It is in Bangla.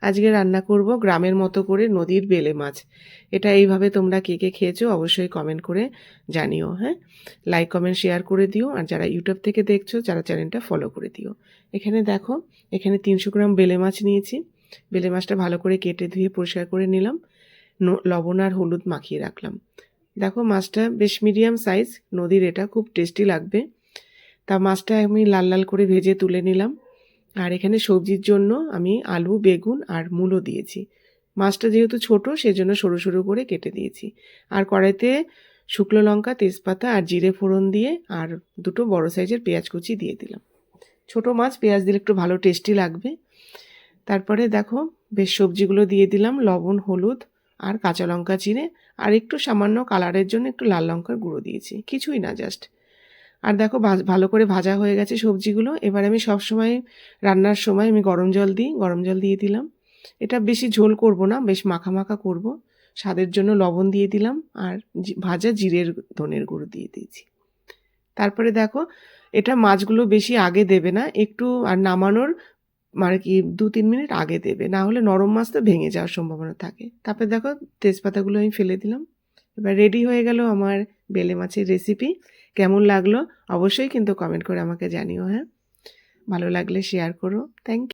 আজকে রান্না করব গ্রামের মতো করে নদীর বেলে মাছ। এটা এইভাবে তোমরা কে কে খেয়েছো অবশ্যই কমেন্ট করে জানিও। হ্যাঁ, লাইক কমেন্ট শেয়ার করে দিও। আর যারা ইউটিউব থেকে দেখছো যারা চ্যানেলটা ফলো করে দিও। এখানে দেখো, এখানে 300 গ্রাম বেলে মাছ নিয়েছি। বেলে মাছটা ভালো করে কেটে ধুয়ে পরিষ্কার করে নিলাম, লবণ আর হলুদ মাখিয়ে রাখলাম। দেখো মাছটা বেশ মিডিয়াম সাইজ, নদীর, এটা খুব টেস্টি লাগবে। তা মাছটা আমি লাল লাল করে ভেজে তুলে নিলাম। আর এখানে সবজির জন্য আমি আলু, বেগুন আর মূলো দিয়েছি। মাছটা যেহেতু ছোট সেজন্য সরু সরু করে কেটে দিয়েছি। আর কড়াইতে শুকনো লঙ্কা, তেজপাতা আর জিরে ফোড়ন দিয়ে আর 2টো বড় সাইজের পেঁয়াজ কুচি দিয়ে দিলাম। ছোট মাছ, পেঁয়াজ দিলে একটু ভালো টেস্টি লাগবে। তারপরে দেখো বেশ সবজিগুলো দিয়ে দিলাম, লবণ, হলুদ আর কাঁচা লঙ্কা চিড়ে, আর একটু সামান্য কালারের জন্য একটু লাল লঙ্কার গুঁড়ো দিয়েছি, কিছুই না, জাস্ট। আর দেখো ভালো করে ভাজা হয়ে গেছে সবজিগুলো। এবার আমি সবসময় রান্নার সময় আমি গরম জল দিই, গরম জল দিয়ে দিলাম। এটা বেশি ঝোল করব না, বেশ মাখা মাখা করব। স্বাদের জন্য লবণ দিয়ে দিলাম আর ভাজা জিরের ধনের গুঁড়ো দিয়ে দিয়েছি। তারপরে দেখো, এটা মাছগুলো বেশি আগে দেবে না, একটু আর নামানোর মানে কি 2-3 মিনিট আগে দেবে, না হলে নরম মাছ তো ভেঙে যাওয়ার সম্ভাবনা থাকে। তারপরে দেখো তেজপাতাগুলো আমি ফেলে দিলাম। এবার রেডি হয়ে গেল আমার বেলে মাছের রেসিপি। কেমন লাগলো অবশ্যই কিন্তু কমেন্ট করে আমাকে জানিও। হ্যাঁ, ভালো লাগলে শেয়ার করো। Thank you.